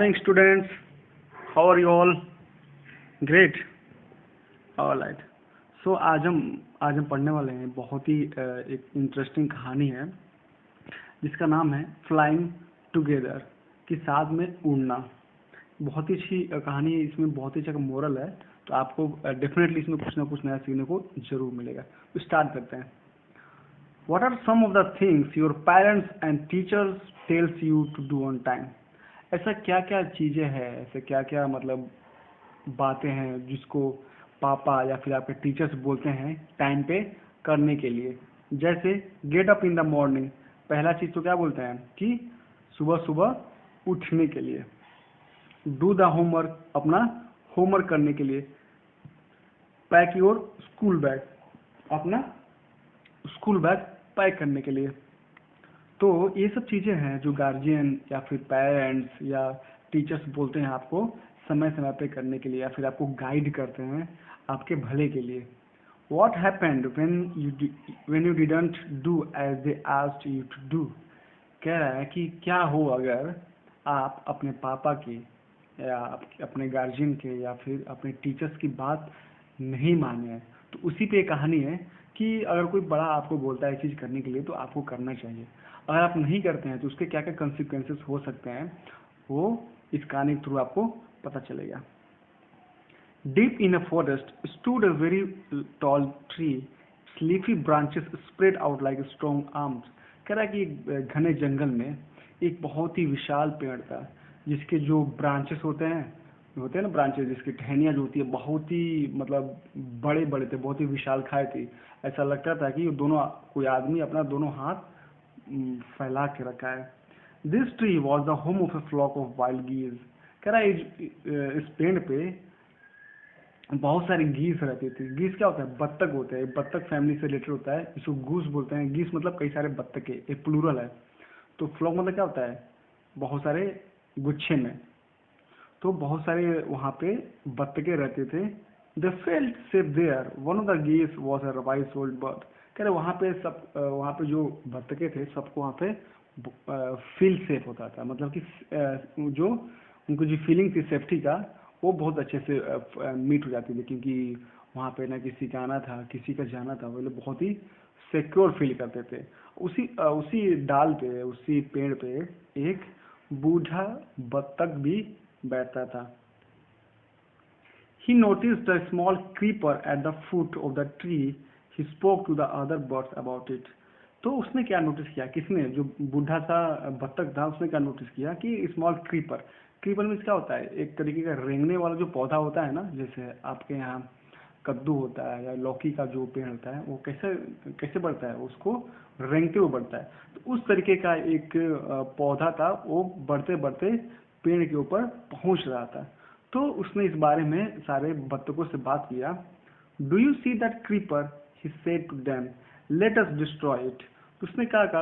morning, students. How are you all? Great. All right. So आज हम पढ़ने वाले हैं बहुत ही एक इंटरेस्टिंग कहानी है जिसका नाम है फ्लाइंग टुगेदर, कि साथ में उड़ना। बहुत ही अच्छी कहानी है, इसमें बहुत ही अच्छा मोरल है, तो आपको डेफिनेटली इसमें कुछ ना कुछ नया सीखने को जरूर मिलेगा। तो स्टार्ट करते हैं। What are some of the things your parents and teachers tells you to do on time? ऐसा क्या क्या चीज़ें हैं, ऐसे क्या क्या मतलब बातें हैं जिसको पापा या फिर आपके टीचर्स बोलते हैं टाइम पे करने के लिए। जैसे get up in the morning, पहला चीज़ तो क्या बोलते हैं कि सुबह सुबह उठने के लिए। डू द होमवर्क, अपना होमवर्क करने के लिए। पैक योर स्कूल बैग, अपना स्कूल बैग पैक करने के लिए। तो ये सब चीज़ें हैं जो गार्जियन या फिर पेरेंट्स या टीचर्स बोलते हैं आपको समय समय पे करने के लिए, या फिर आपको गाइड करते हैं आपके भले के लिए। What happened when you didn't do as they asked you to do? कह रहा है कि क्या हो अगर आप अपने पापा की या अपने गार्जियन के या फिर अपने टीचर्स की बात नहीं माने। तो उसी पे कहानी है कि अगर कोई बड़ा आपको बोलता है चीज़ करने के लिए तो आपको करना चाहिए। अगर आप नहीं करते हैं तो उसके क्या क्या कॉन्सिक्वेंसेस हो सकते हैं वो इस कहानी के थ्रू आपको पता चलेगा। Deep in a forest stood a very tall tree. Leafy branches spread out like strong arms. कह रहा है कि घने जंगल में एक बहुत ही विशाल पेड़ था जिसके जो ब्रांचेस होते हैं ना, ब्रांचेस जिसकी टहनियाँ जो होती है बहुत ही मतलब बड़े बड़े थे, बहुत ही विशाल खाए थी। ऐसा लगता था कि दोनों कोई आदमी अपना दोनों हाथ फैला के रखा है। This tree was the home of a flock of wild geese. कह रहा है इस पेड़ पे बहुत सारे गीस रहते थे। गीस क्या होता है? बत्तख होते हैं। बत्तख फैमिली से रिलेटेड होता है, इसको गूस बोलते हैं। गीस मतलब कई सारे बत्तखे, एक प्लूरल है। तो फ्लॉक मतलब क्या होता है? बहुत सारे गुच्छे में। तो बहुत सारे वहाँ पे बत्तखे रहते थे। They felt safe there, one of the geese was a wise old bird. कह रहे वहाँ पे जो बत्तखे थे सबको वहाँ पे फील सेफ होता था, मतलब कि जो उनको जो फीलिंग थी सेफ्टी का वो बहुत अच्छे से मीट हो जाती थी, क्योंकि वहाँ पे ना किसी का आना था किसी का जाना था, वो लोग बहुत ही सिक्योर फील करते थे। उसी डाल पे, उसी पेड़ पे एक बूढ़ा बत्तख भी बैठता था। He noticed a small creeper at the foot of the tree. He spoke to the other birds about it. तो उसने क्या नोटिस किया, किसने? जो बूढ़ा सा बत्तख था उसने क्या नोटिस किया कि स्मॉल क्रीपर। क्रीपर मीन्स क्या होता है? एक तरीके का रेंगने वाला जो पौधा होता है ना, जैसे आपके यहाँ कद्दू होता है या लौकी का जो पेड़ होता है, वो कैसे कैसे बढ़ता है? उसको रेंगते हुए बढ़ता है। तो उस तरीके का एक पौधा था, वो बढ़ते बढ़ते पेड़ के ऊपर पहुंच रहा था। तो उसने इस बारे में सारे बत्तखों से बात किया। Do you see that creeper, he said to them, let us destroy it. उसने कहा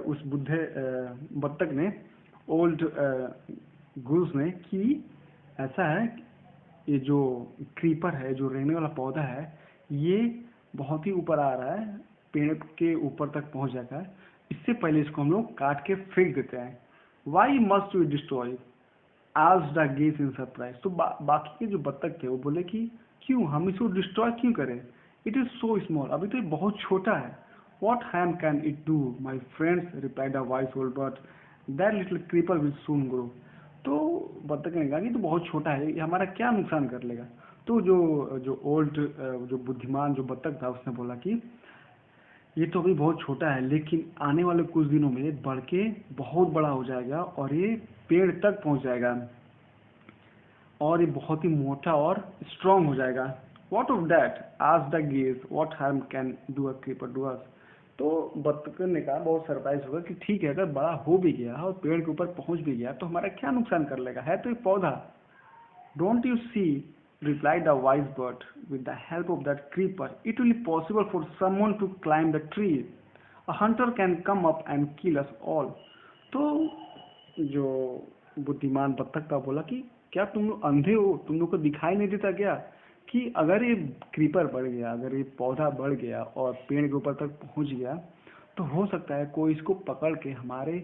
उस बुढ़े बत्तख ने, ओल्ड गूस ने, कि ऐसा है, ये जो क्रीपर है, जो रेंगने वाला पौधा है, ये बहुत ही ऊपर आ रहा है, पेड़ के ऊपर तक पहुंच जाता है। इससे पहले इसको हम लोग काट के फेंक देते हैं। वाई मस्ट वी डिस्ट्रॉय आज द गेस इन सरप्राइज। तो बाकी के जो बत्तख थे वो बोले कि क्यों हम इसको डिस्ट्रॉय क्यों करें? इट इज सो स्मॉल, अभी तो ये बहुत छोटा है। What ham can it do my friends, replied the vice old bird, that little creeper will soon grow. तो बत्तख ने कहा कि तो बहुत छोटा है, ये हमारा क्या नुकसान कर लेगा? तो जो बुद्धिमान जो बत्तख था उसने बोला कि ये तो अभी बहुत छोटा है, लेकिन आने वाले कुछ दिनों में बढ़ के बहुत बड़ा हो जाएगा और ये पेड़ तक पहुंच जाएगा और ये बहुत ही मोटा और स्ट्रांग हो जाएगा। वॉट ऑफ दैट आज the gauge, what harm can do a creeper do us. तो बत्तख ने कहा, बहुत सरप्राइज होगा, कि ठीक है अगर बड़ा हो भी गया और पेड़ के ऊपर पहुंच भी गया तो हमारा क्या नुकसान कर लेगा, है तो एक पौधा। Don't you see, replied the wise bird, with the help of that creeper it will be possible for someone to climb the tree. A hunter can come up and kill us all. तो जो बुद्धिमान बत्तख का बोला कि क्या तुम लोग अंधे हो? तुम लोग को दिखाई नहीं देता क्या कि अगर ये क्रीपर बढ़ गया, अगर ये पौधा बढ़ गया और पेड़ के ऊपर तक पहुंच गया, तो हो सकता है कोई इसको पकड़ के हमारे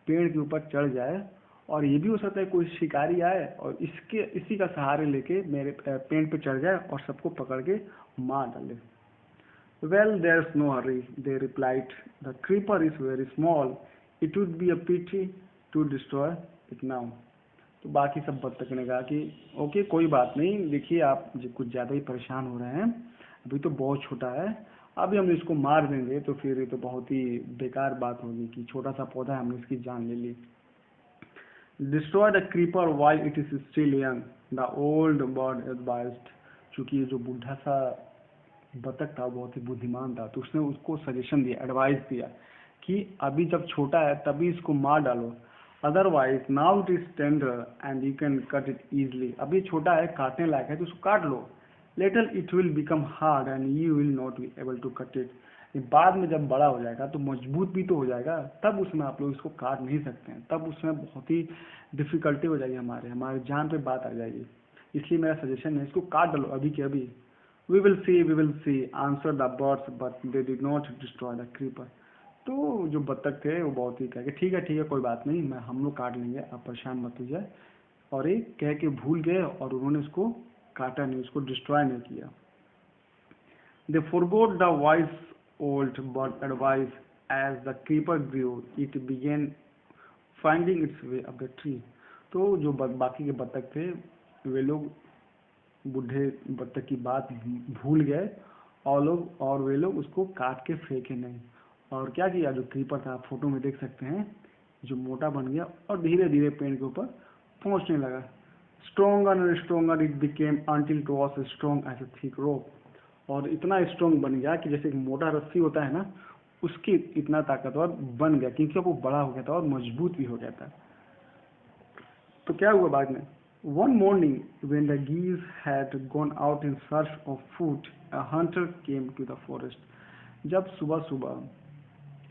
पेड़ के ऊपर चढ़ जाए और ये भी हो सकता है कोई शिकारी आए और इसी का सहारे लेके मेरे पेड़ पे चढ़ जाए और सबको पकड़ के मार डाले। Well, there's no hurry, they replied. The creeper is very small. It would be a pity to destroy it now. तो बाकी सब बत्तख ने कहा कि ओके कोई बात नहीं, देखिए आप कुछ ज़्यादा ही परेशान हो रहे हैं, अभी तो बहुत छोटा है, अभी हम इसको मार देंगे तो फिर ये तो बहुत ही बेकार बात होगी कि छोटा सा पौधा है, हमने इसकी जान ले ली। Destroy the creeper while it is still young, the old bird advised. चूंकि ये जो बूढ़ा सा बतख था बहुत ही बुद्धिमान था, तो उसने उसको सजेशन दिया, एडवाइस दिया कि अभी जब छोटा है तभी इसको मार डालो, otherwise now it is tender and you can cut it easily. अभी छोटा है, काटने लायक है तो उसको काट लो, later it will become hard and you will not be able to cut it. बाद में जब बड़ा हो जाएगा तो मजबूत भी तो हो जाएगा, तब उसमें आप लोग इसको काट नहीं सकते हैं, तब उसमें बहुत ही डिफिकल्टी हो जाएगी, हमारे जान पे बात आ जाएगी। इसलिए मेरा सजेशन है इसको काट डालो अभी के अभी। We will see, answered the birds, but they did not destroy the creeper. तो जो बत्तख थे वो बहुत ही कह के ठीक है कोई बात नहीं, मैं हम लोग काट लेंगे, आप परेशान मत हो जाए, और ये कह के भूल गए और उन्होंने उसको काटा नहीं, उसको डिस्ट्रॉय नहीं किया। They forgot the wise old bird advice. As the creeper grew, it began finding its way up the tree. तो जो बाकी के बत्तख थे वे लोग बूढ़े बत्तख की बात भूल गए और वे लोग उसको काट के फेंके नहीं। और क्या किया, जो क्रीपर था आप फोटो में देख सकते हैं, जो मोटा बन गया और धीरे धीरे पेड़ के ऊपर पहुंचने लगा। Stronger and stronger it became until it was as strong as a thick rope. और इतना स्ट्रॉन्ग बन गया कि जैसे एक मोटा रस्सी होता है ना, उसकी इतना ताकतवर बन गया, क्योंकि वो बड़ा हो गया था और मजबूत भी हो गया था। तो क्या हुआ बाद में, one morning when the geese had gone out in search of food, a hunter came to the forest. जब सुबह सुबह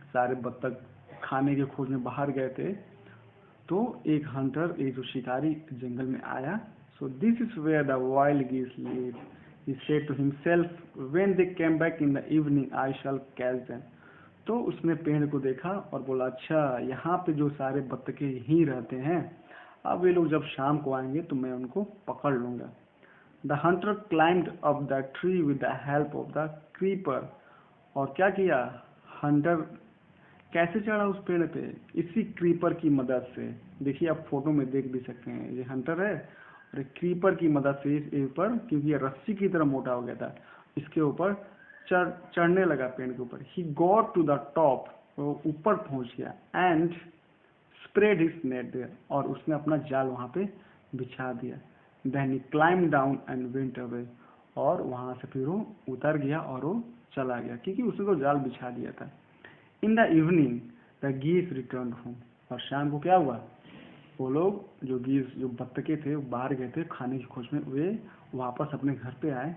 सारे बत्तख खाने के खोज में बाहर गए थे, तो एक हंटर, एक जो शिकारी जंगल में आया। So this is where the wild geese live. He said to himself, when they came back in the evening, I shall catch them. तो उसने पेड़ को देखा और बोला, अच्छा यहाँ पे जो सारे बत्तखे ही रहते हैं, अब वे लोग जब शाम को आएंगे तो मैं उनको पकड़ लूंगा। The Hunter climbed up the tree with the help of the creeper. और क्या किया, हंटर कैसे चढ़ा उस पेड़ पे, इसी क्रीपर की मदद से। देखिए आप फोटो में देख भी सकते हैं, ये हंटर है और क्रीपर की मदद से इस ऊपर, क्योंकि ये रस्सी की तरह मोटा हो गया था, इसके ऊपर चढ़ने लगा पेड़ के ऊपर। He got to the top, वो ऊपर पहुंच गया, and spread his net there, और उसने अपना जाल वहां पे बिछा दिया। Then he climb down and went away, और वहां से फिर वो उतर गया और वो चला गया, क्योंकि उसने तो जाल बिछा दिया था। इन द इवनिंग द गीस रिटर्न होम, और शाम को क्या हुआ, वो लोग जो गीस जो बत्तखे थे वो बाहर गए थे खाने की खोज में, वे वापस अपने घर पे आए।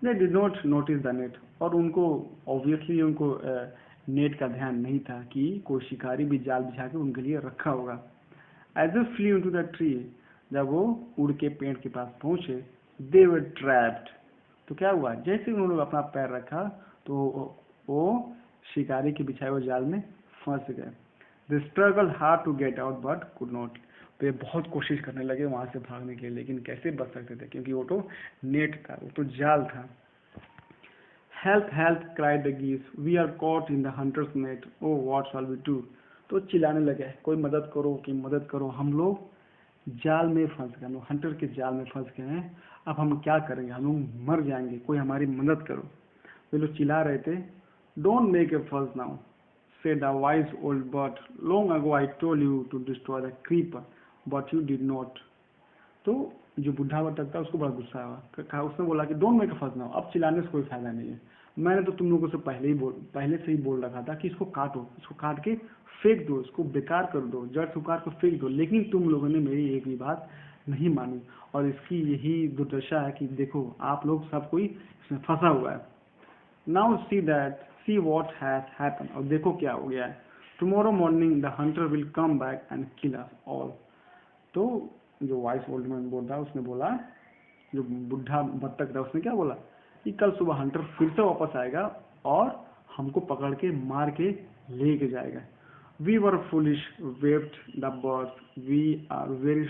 They did not notice the net, और उनको ऑब्वियसली उनको नेट का ध्यान नहीं था कि कोई शिकारी भी जाल बिछा के उनके लिए रखा होगा। As they flew into the tree, जब वो उड़ के पेड़ के पास पहुंचे, दे वर ट्रैप्ड। तो क्या हुआ, जैसे उन्होंने अपना पैर रखा तो वो शिकारी के बिछाए हुए जाल में फंस गए। They struggle hard to get out but could not. तो ये बहुत कोशिश करने लगे वहां से भागने के लिए, लेकिन कैसे बच सकते थे, क्योंकि वो तो नेट था, वो तो जाल था। Help help cried the geese, we are caught in the hunter's net, oh what shall we do. तो चिल्लाने लगे, कोई मदद करो कि मदद करो, हम लोग जाल में फंस गए, हम लोग हंटर के जाल में फंस गए हैं, अब हम क्या करेंगे, हम लोग मर जाएंगे, कोई हमारी मदद करो। वे लोग चिल्ला रहे थे। डोंट मेक ए फस now, said the wise old bird. Long ago I told you to destroy the creeper, but you did not. तो जो बुढ़ा बतख था उसको बड़ा गुस्सा हुआ, कहा, उसने बोला कि डोंट मेक अ फस नाउ, अब चिल्लाने से कोई फायदा नहीं है, मैंने तो तुम लोगों से पहले से ही बोल रखा था कि इसको काटो, इसको काट के फेंक दो, इसको बेकार कर दो, जड़ से उखाड़ कर फेंक दो, लेकिन तुम लोगों ने मेरी एक भी बात नहीं मानी, और इसकी यही दुर्दशा है कि देखो आप लोग सब कोई इसमें फंसा हुआ है। Now see what has happened, और देखो क्या हो गया है। Tomorrow morning the hunter will come back and kill us all. तो जो वाइस ओल्ड मैन बोल रहा उसने बोला, जो बुढ़ा बत्तख था उसने क्या बोला कि कल सुबह हंटर फिर से वापस आएगा और हमको पकड़ के मार के लेके जाएगा। We were foolish wept the birds, we are very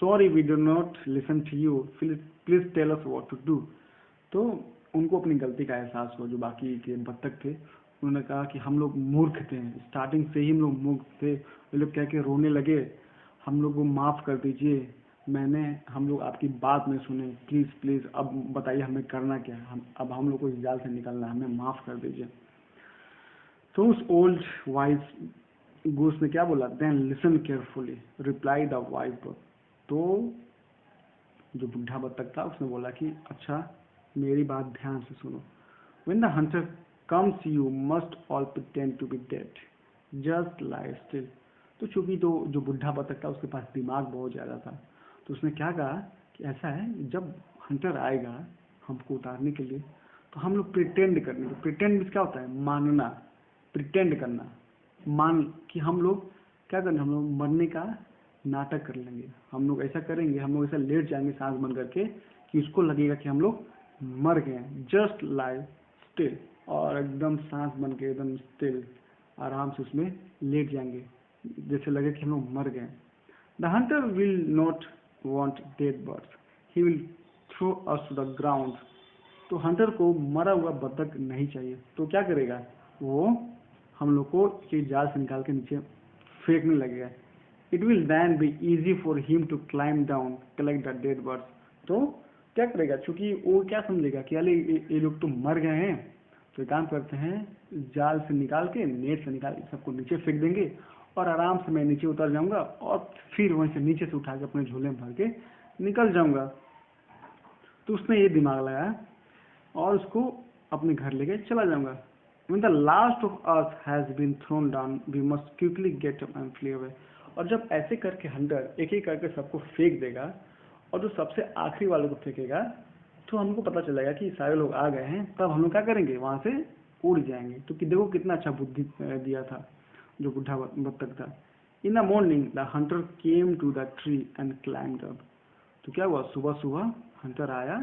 sorry we do not listen to you, please tell us what to do. तो उनको अपनी गलती का एहसास हुआ, जो बाकी के बत्तख थे उन्होंने कहा कि हम लोग मूर्ख थे, स्टार्टिंग से ही हम लोग मूर्ख थे। वे लोग कह के रोने लगे, हम लोग को माफ़ कर दीजिए, हम लोग आपकी बात नहीं सुने, प्लीज़ प्लीज़ अब बताइए हमें करना क्या है, अब हम लोग को इस जाल से निकलना है, हमें माफ़ कर दीजिए। तो उस ओल्ड वाइज गूस ने क्या बोला, then listen carefully reply the wise bird. तो जो बुढ़ा बत्तख था उसने बोला कि अच्छा मेरी बात ध्यान से सुनो, when the hunter comes you must all pretend to be dead, just lie still. तो चूंकि तो जो बुढ़ा बत्तख था उसके पास दिमाग बहुत ज़्यादा था, तो उसने क्या कहा कि ऐसा है, जब हंटर आएगा हमको उतारने के लिए तो हम लोग प्रिटेंड करेंगे। प्रिटेंड क्या होता है, मानना, प्रिटेंड करना, मान कि हम लोग क्या करेंगे, हम लोग मरने का नाटक कर लेंगे, हम लोग ऐसा करेंगे, हम लोग ऐसा लेट जाएंगे सांस बंद करके कि उसको लगेगा कि हम लोग मर गए हैं, जस्ट लाई स्टिल, और एकदम सांस बंद के एकदम स्टिल आराम से उसमें लेट जाएंगे, जैसे लगे कि हम लोग मर गए। The hunter will not want dead birds, he will throw us to the ground. तो हंटर को मरा हुआ बत्तख नहीं चाहिए, तो क्या करेगा, वो हम लोग को एक जाल से निकाल के नीचे फेंकने लगेगा। It will then be easy for him to climb down collect the dead birds. तो क्या करेगा, चूंकि वो क्या समझेगा कि अरे ये लोग तो मर गए हैं, तो एक काम करते हैं, जाल से निकाल के, नेट से निकाल के सबको नीचे फेंक देंगे और आराम से मैं नीचे उतर जाऊंगा और फिर वहीं से नीचे से उठा के अपने झोले में भर के निकल जाऊंगा। तो उसने ये दिमाग लगाया और उसको अपने घर लेके चला जाऊंगा। When the last of us has been thrown down, we must quickly get up and flee away. और जब ऐसे करके हंटर एक एक करके सबको फेंक देगा और जो सबसे आखिरी वाले को फेंकेगा तो हमको पता चलेगा कि सारे लोग आ गए हैं, तब हम लोग क्या करेंगे, वहां से उड़ जाएंगे। तो कि देखो कितना अच्छा बुद्धि दिया था जो बुढ़ा बत्तख था। In the morning the hunter came to the tree and climbed up. तो क्या हुआ, सुबह सुबह हंटर आया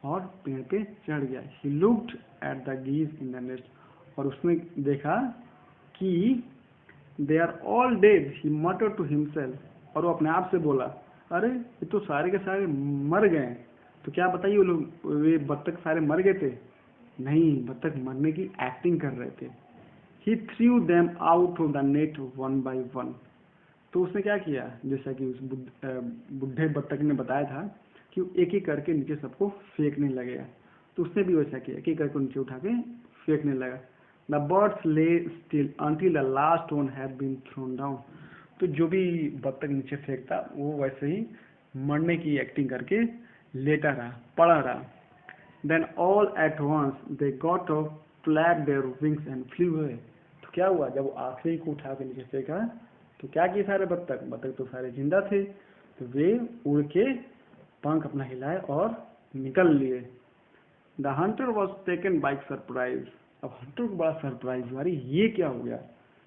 और पेड़ पे चढ़ गया। He looked at the geese in the nest, और उसने देखा कि they are all dead, he muttered to himself, और वो अपने आप से बोला अरे ये तो सारे के सारे मर गए। तो क्या बताइए, वो लोग वे बत्तख सारे मर गए थे? नहीं, बत्तख मरने की एक्टिंग कर रहे थे। He threw them out of the net one by one. तो उसने क्या किया, जैसा कि उस बुढ़े बत्तख ने बताया था कि एक एक करके नीचे सबको फेंकने लगेगा, तो उसने भी वैसा किया, एक एक करके नीचे उठा के फेंकने लगा। The birds lay still until the last one had been thrown down. तो जो भी बत्तख नीचे फेंकता वो वैसे ही मरने की एक्टिंग करके लेटा रहा, पड़ा रहा। Then all at once they got up, flap their wings and flew away. तो क्या हुआ, जब वो आखिरी को उठा के नीचे फेंका तो क्या किए सारे बत्तख, बत्तख तो सारे जिंदा थे, तो वे उड़ के पंख अपना हिलाए और निकल लिए। The Hunter was taken by surprise. अब हंटर को बड़ा सरप्राइज हुआ, अरे ये क्या हो गया,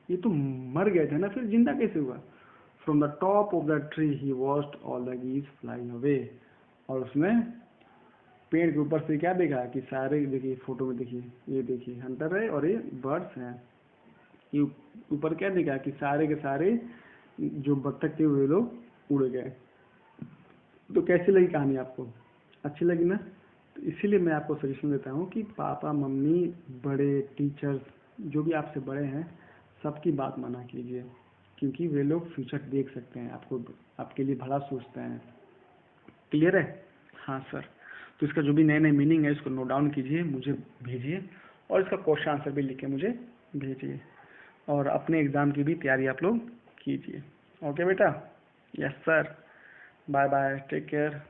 ये तो मर गए थे ना, फिर जिंदा कैसे हुआ। From the top of the tree he watched all the geese flying away. और उसने पेड़ के ऊपर से क्या देखा कि सारे, देखिए फोटो में देखिए, ये देखिए हंटर है और ये बर्ड्स हैं। ये ऊपर क्या देखा कि सारे के सारे जो बत्तख थे वे लोग उड़ गए। तो कैसी लगी कहानी आपको, अच्छी लगी ना? तो इसीलिए मैं आपको सजेशन देता हूँ कि पापा मम्मी बड़े टीचर्स जो भी आपसे बड़े हैं सबकी बात माना कीजिए, क्योंकि वे लोग फ्यूचर देख सकते हैं, आपको आपके लिए भला सोचते हैं। क्लियर है? हाँ सर। तो इसका जो भी नए नए मीनिंग है इसको नोट डाउन कीजिए, मुझे भेजिए और इसका क्वेश्चन आंसर भी लिख के मुझे भेजिए, और अपने एग्ज़ाम की भी तैयारी आप लोग कीजिए। ओके बेटा? Yes sir. Bye bye, take care.